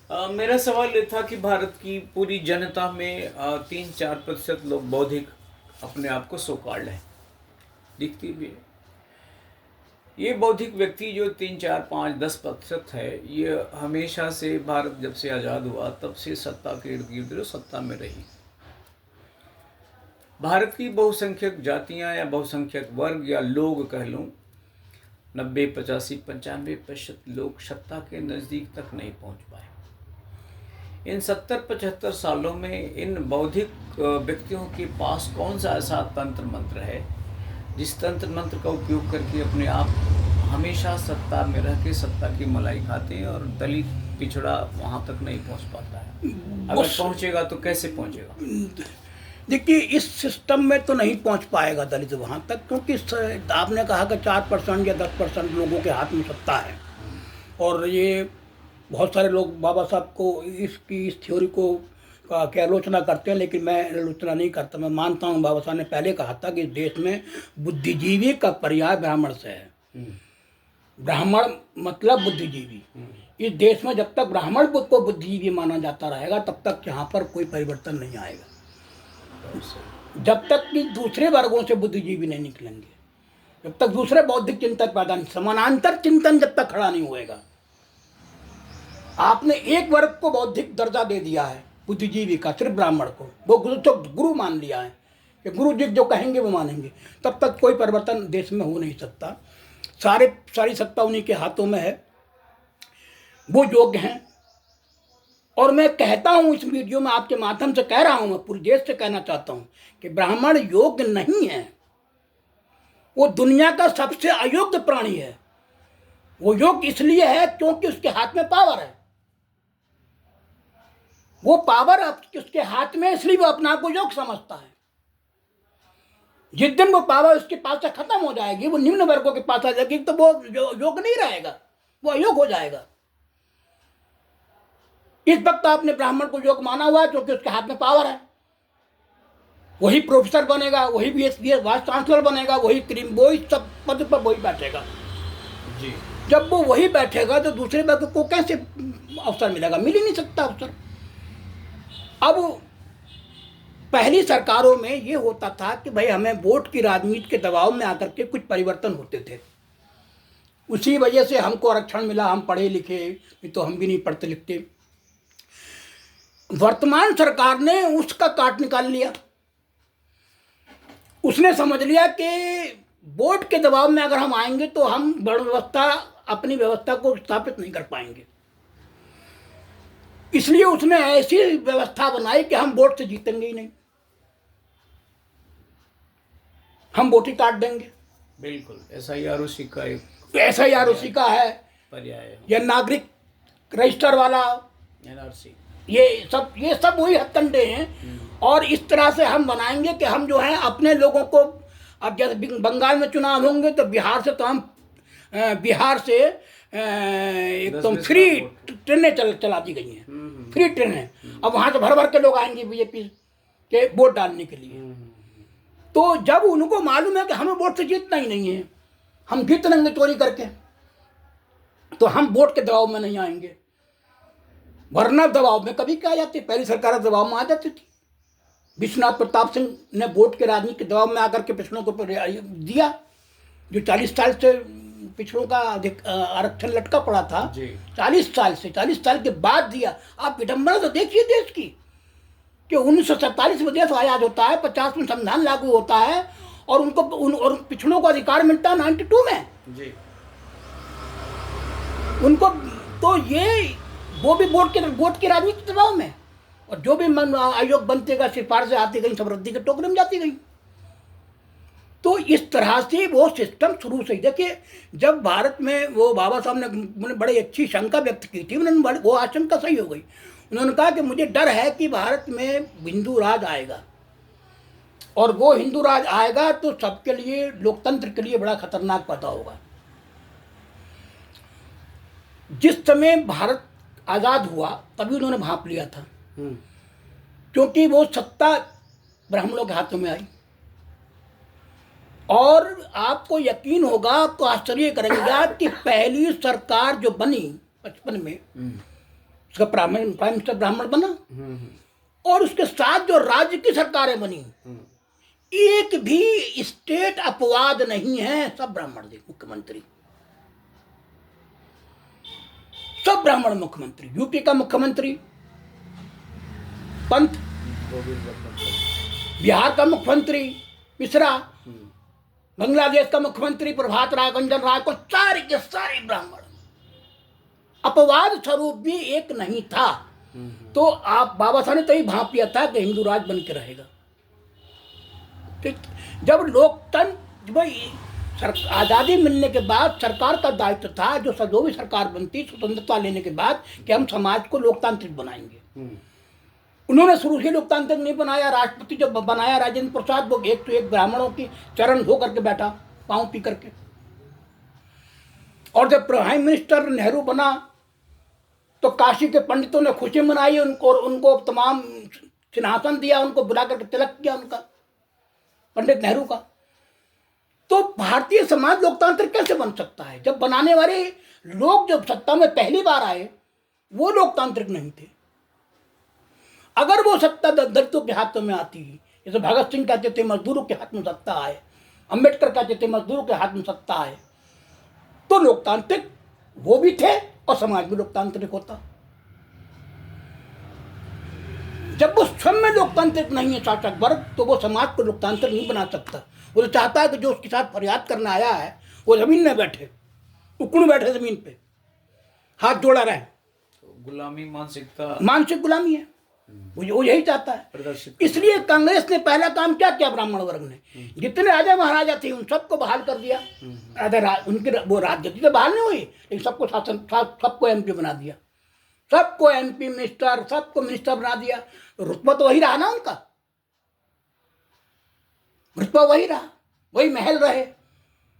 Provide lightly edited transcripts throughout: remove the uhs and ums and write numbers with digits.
मेरा सवाल ये था कि भारत की पूरी जनता में 3-4% लोग बौद्धिक अपने आप को सो कॉल्ड है, दिखती भी है। ये बौद्धिक व्यक्ति जो 3-4-5-10% है, ये हमेशा से भारत जब से आज़ाद हुआ तब से सत्ता के इर्द गिर्द सत्ता में रही। भारत की बहुसंख्यक जातियां या बहुसंख्यक वर्ग या लोग कह लूँ, 90-85-95% लोग सत्ता के नज़दीक तक नहीं पहुंच पाए। इन 70-75 सालों में इन बौद्धिक व्यक्तियों के पास कौन सा ऐसा तंत्र मंत्र है जिस तंत्र मंत्र का उपयोग करके अपने आप हमेशा सत्ता में रह के सत्ता की मलाई खाते हैं और दलित पिछड़ा वहाँ तक नहीं पहुँच पाता है। अगर पहुँचेगा तो कैसे पहुँचेगा? देखिए, इस सिस्टम में तो नहीं पहुंच पाएगा दलित वहाँ तक, क्योंकि आपने कहा कि 4% या 10% लोगों के हाथ में सत्ता है। और ये बहुत सारे लोग बाबा साहब को इस थ्योरी को की आलोचना करते हैं, लेकिन मैं आलोचना नहीं करता। मैं मानता हूँ बाबा साहब ने पहले कहा था कि इस देश में बुद्धिजीवी का पर्याय ब्राह्मण से है। ब्राह्मण मतलब बुद्धिजीवी। इस देश में जब तक ब्राह्मण को बुद्धिजीवी माना जाता रहेगा तब तक यहाँ पर कोई परिवर्तन नहीं आएगा, जब तक कि दूसरे वर्गों से बुद्धिजीवी नहीं निकलेंगे, जब तक दूसरे बौद्धिक चिंतक पैदा नहीं, समानांतर चिंतन जब तक खड़ा नहीं होएगा। आपने एक वर्ग को बौद्धिक दर्जा दे दिया है बुद्धिजीवी का, सिर्फ ब्राह्मण को, वो गुरु मान लिया है कि गुरु जी जो कहेंगे वो मानेंगे, तब तक कोई परिवर्तन देश में हो नहीं सकता। सारी सत्ता उन्हीं के हाथों में है, वो योग्य हैं। और मैं कहता हूं, इस वीडियो में आपके माध्यम से कह रहा हूं, मैं पूरे देश से कहना चाहता हूं कि ब्राह्मण योग्य नहीं है। वो दुनिया का सबसे अयोग्य प्राणी है। वो योग्य इसलिए है क्योंकि उसके हाथ में पावर है। वो पावर उसके हाथ में, इसलिए वो अपना को योग्य समझता है। जिस दिन वो पावर उसके पास से खत्म हो जाएगी, वो निम्न वर्गों के पास आ जाएगी, तो वो योग्य नहीं रहेगा, वो अयोग्य हो जाएगा। इस वक्त आपने ब्राह्मण को योग्य माना हुआ है क्योंकि उसके हाथ में पावर है। वही प्रोफेसर बनेगा, वही वाइस चांसलर बनेगा, वही सब पद पर वही बैठेगा जी। जब वो वही बैठेगा तो दूसरे वर्ग को कैसे अवसर मिलेगा? मिल ही नहीं सकता अवसर। अब पहली सरकारों में ये होता था कि भाई हमें वोट की राजनीति के दबाव में आकर के कुछ परिवर्तन होते थे, उसी वजह से हमको आरक्षण मिला, हम पढ़े लिखे, तो हम भी नहीं पढ़ते लिखते। वर्तमान सरकार ने उसका काट निकाल लिया। उसने समझ लिया कि वोट के दबाव में अगर हम आएंगे तो हम अपनी व्यवस्था को स्थापित नहीं कर पाएंगे। इसलिए उसने ऐसी व्यवस्था बनाई कि हम वोट से जीतेंगे ही नहीं, हम वोट ही काट देंगे। बिल्कुल SIROC का एक SIROC का है पर्याय, या नागरिक रजिस्टर वाला NRC, ये सब वही हथकंडे हैं। और इस तरह से हम बनाएंगे कि हम जो है अपने लोगों को, अब जैसे बंगाल में चुनाव होंगे तो बिहार से एकदम फ्री ट्रेनें चला दी गई हैं, फ्री ट्रेनें। अब वहाँ से भर भर के लोग आएंगे बीजेपी के वोट डालने के लिए। तो जब उनको मालूम है कि हमें वोट से जीतना ही नहीं है, हम जीत लेंगे चोरी करके, तो हम वोट के दबाव में नहीं आएंगे। वरना दबाव में कभी क्या जाती, पहली सरकार दबाव में आ जाती थी। विश्वनाथ प्रताप सिंह ने वोट के राजनीति के दबाव में आकर के पिछड़ों को दिया। जो 40 साल से पिछड़ों का आरक्षण लटका पड़ा था, 40 साल के बाद दिया। आप विडंबना तो देखिए देश की कि 1947 में देश आजाद होता है, 50 में संविधान लागू होता है, और और पिछड़ों को अधिकार मिलता है 92 में जी। उनको तो वो भी वोट की राजनीति दबाव में, और जो भी आयोग बनते गए, सिफारिशें आती गई, सब रद्दी के टोकरे में जाती गई। तो इस तरह से वो सिस्टम शुरू से ही, देखिए जब भारत में वो बाबा साहब ने बड़ी अच्छी शंका व्यक्त की थी, उन्होंने वो आशंका सही हो गई। उन्होंने कहा कि मुझे डर है कि भारत में हिंदू राज आएगा, और वो हिंदू राज आएगा तो सबके लिए, लोकतंत्र के लिए बड़ा खतरनाक पैदा होगा। जिस समय भारत आज़ाद हुआ तभी उन्होंने भांप लिया था, क्योंकि वो सत्ता ब्राह्मणों के हाथों में आई। और आपको यकीन होगा, आपको आश्चर्य करेंगे कि पहली सरकार जो बनी 55 में, उसका प्राइम मिनिस्टर ब्राह्मण बना, और उसके साथ जो राज्य की सरकारें बनी, एक भी स्टेट अपवाद नहीं है, सब ब्राह्मण थे मुख्यमंत्री, सब ब्राह्मण मुख्यमंत्री। यूपी का मुख्यमंत्री पंत, बिहार का मुख्यमंत्री मिश्रा, बांग्लादेश का मुख्यमंत्री प्रभात राय, गंजन राय, को सारे के सारे ब्राह्मण, अपवाद स्वरूप भी एक नहीं था। तो आप बाबा साहब ने तो ही भाप लिया था कि हिंदू राज बन के रहेगा। जब लोकतंत्र, भाई आज़ादी मिलने के बाद सरकार का दायित्व था, जो भी सरकार बनती स्वतंत्रता लेने के बाद, कि हम समाज को लोकतांत्रिक बनाएंगे। उन्होंने शुरू से लोकतांत्रिक नहीं बनाया। राष्ट्रपति जब बनाया राजेंद्र प्रसाद, वो एक तो एक ब्राह्मणों की चरण धो करके बैठा, पाँव पी करके। और जब प्राइम मिनिस्टर नेहरू बना तो काशी के पंडितों ने खुशी मनाई, उनको तमाम सिंहासन दिया, उनको बुला करके तिलक किया उनका, पंडित नेहरू का। तो भारतीय समाज लोकतांत्रिक कैसे बन सकता है जब बनाने वाले लोग जब सत्ता में पहली बार आए वो लोकतांत्रिक नहीं थे। अगर वो सत्ता दलितों के हाथों में आती, जैसे भगत सिंह कहते थे मजदूरों के हाथ में सत्ता आए, अंबेडकर कहते थे मजदूरों के हाथ में सत्ता आए, तो लोकतांत्रिक वो भी थे और समाज भी लोकतांत्रिक होता। जब वो स्वयं में लोकतांत्रिक नहीं है शासक वर्ग, तो वो समाज को लोकतांत्रिक नहीं बना सकता। वो तो चाहता है कि जो उसके साथ फरियाद करने आया है वो जमीन में बैठे, उकड़ बैठे जमीन पे, हाथ जोड़ा रहे। तो गुलामी मानसिकता, मानसिक गुलामी है, वो यही चाहता है। इसलिए कांग्रेस ने पहला काम क्या किया, ब्राह्मण वर्ग ने जितने राजा महाराजा थे उन सबको बहाल कर दिया। उनके वो राजनीति तो बहाल नहीं हुई, लेकिन सबको शासन, सबको एमपी बना दिया, सबको एमपी मिनिस्टर, सबको मिनिस्टर बना दिया। रुतबा तो वही रहा ना उनका, रुतबा वही रहा, वही महल रहे,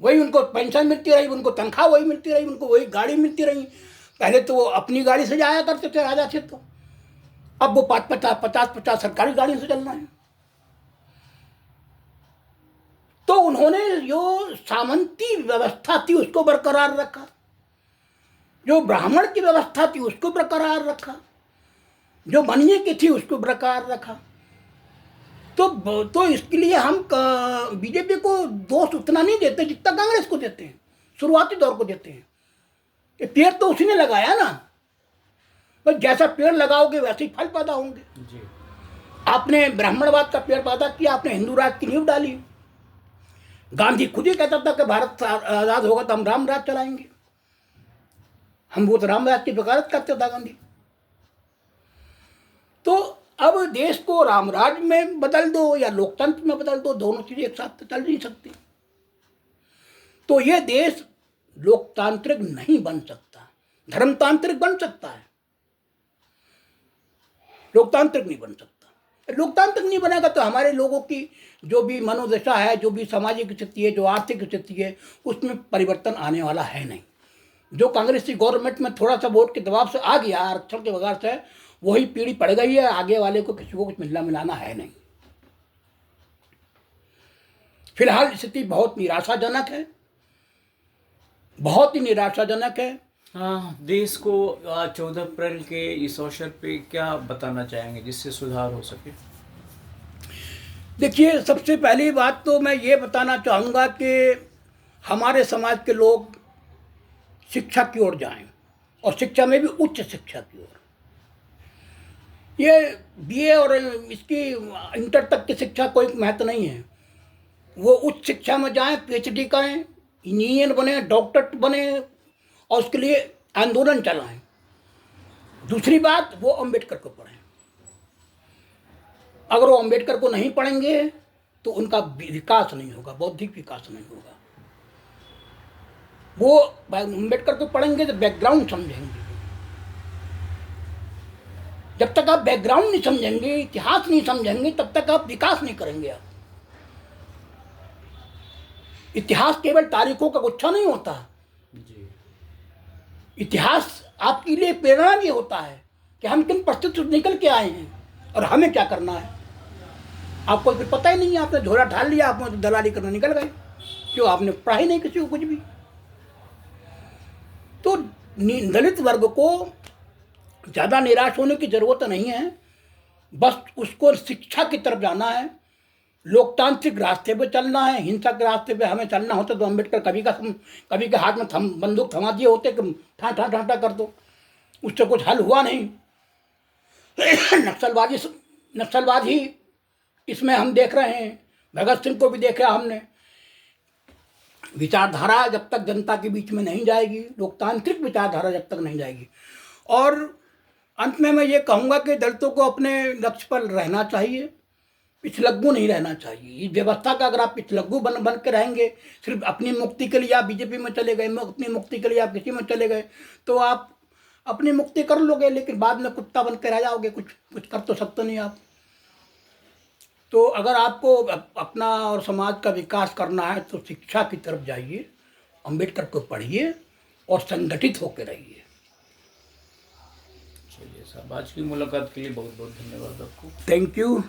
वही उनको पेंशन मिलती रही, उनको तनख्वाह वही मिलती रही, उनको वही गाड़ी मिलती रही। पहले तो वो अपनी गाड़ी से जाया करते थे राजा थे, तो अब वो 50 सरकारी गाड़ी से चल रहे हैं। तो उन्होंने जो सामंती व्यवस्था थी उसको बरकरार रखा, जो ब्राह्मण की व्यवस्था थी उसको बरकरार रखा, जो बनिए की थी उसको बरकरार रखा। तो इसके लिए हम बीजेपी को दोष उतना नहीं देते जितना कांग्रेस को देते हैं, शुरुआती दौर को देते हैं। ये पेड़ तो उसी ने लगाया ना, बस जैसा पेड़ लगाओगे वैसे ही फल पैदा होंगे जी। आपने ब्राह्मणवाद का पेड़ पैदा किया, आपने हिंदू राज की नींव डाली। गांधी खुद ही कहता था कि भारत आज़ाद होगा तो हम राम राज चलाएंगे, हम वो तो राम राज की वकालत करते था गांधी। तो अब देश को रामराज में बदल दो या लोकतंत्र में बदल दो, दोनों चीजें एक साथ तो चल नहीं सकती। तो ये देश लोकतांत्रिक नहीं बन सकता, धर्मतांत्रिक बन सकता है, लोकतांत्रिक नहीं बन सकता। लोकतांत्रिक नहीं बनेगा तो हमारे लोगों की जो भी मनोदशा है, जो भी सामाजिक स्थिति है, जो आर्थिक स्थिति है, उसमें परिवर्तन आने वाला है नहीं। जो कांग्रेसी गवर्नमेंट में थोड़ा सा वोट के दबाव से आ गया, आरक्षण के बगैर से, वही पीढ़ी पड़ गई है, आगे वाले को किसी को कुछ मिलना मिलाना है नहीं। फिलहाल स्थिति बहुत निराशाजनक है, बहुत ही निराशाजनक है। हाँ, देश को 14 अप्रैल के इस अवसर पे क्या बताना चाहेंगे जिससे सुधार हो सके? देखिए, सबसे पहली बात तो मैं ये बताना चाहूँगा कि हमारे समाज के लोग शिक्षा की ओर जाएं, और शिक्षा में भी उच्च शिक्षा की ओर। ये बीए और इसकी इंटर तक की शिक्षा कोई महत्व नहीं है, वो उच्च शिक्षा में जाएं, पीएचडी करें, इंजीनियर बने, डॉक्टर बने, और उसके लिए आंदोलन चलाएं। दूसरी बात, वो अम्बेडकर को पढ़ें। अगर वो अम्बेडकर को नहीं पढ़ेंगे तो उनका विकास नहीं होगा, बौद्धिक विकास नहीं होगा। वो अम्बेडकर को पढ़ेंगे तो बैकग्राउंड समझेंगे। जब तक आप बैकग्राउंड नहीं समझेंगे, इतिहास नहीं समझेंगे, तब तक आप विकास नहीं करेंगे। आप इतिहास केवल तारीखों का गुच्छा नहीं होता जी। इतिहास आपके लिए प्रेरणा भी होता है कि हम किन परिस्थिति से निकल के आए हैं और हमें क्या करना है। आपको फिर पता ही नहीं है, आपने झोला ढाल लिया, आप दलाली करने निकल गए, क्यों? आपने पढ़ा ही नहीं किसी को कुछ भी। तो दलित वर्ग को ज़्यादा निराश होने की ज़रूरत नहीं है, बस उसको शिक्षा की तरफ जाना है, लोकतांत्रिक रास्ते पे चलना है। हिंसक रास्ते पे हमें चलना होता तो अम्बेडकर कभी के हाथ में बंदूक थमा दिए होते कि ठाठा ठाठा कर दो, उससे कुछ हल हुआ नहीं। नक्सलवाद ही इसमें हम देख रहे हैं, भगत सिंह को भी देखा हमने। विचारधारा जब तक जनता के बीच में नहीं जाएगी, लोकतांत्रिक विचारधारा जब तक नहीं जाएगी। और अंत में मैं ये कहूँगा कि दलितों को अपने लक्ष्य पर रहना चाहिए, पिछलग्गू नहीं रहना चाहिए। इस व्यवस्था का अगर आप पिछलग्गू बन के रहेंगे, सिर्फ अपनी मुक्ति के लिए आप बीजेपी में चले गए, अपनी मुक्ति के लिए आप किसी में चले गए, तो आप अपनी मुक्ति कर लोगे, लेकिन बाद में कुत्ता बन के रह जाओगे, कुछ कर तो सकते नहीं आप। तो अगर आपको अपना और समाज का विकास करना है तो शिक्षा की तरफ जाइए, अम्बेडकर को पढ़िए और संगठित होकर रहिए। चलिए साहब, आज की मुलाकात के लिए बहुत बहुत धन्यवाद आपको। Thank you.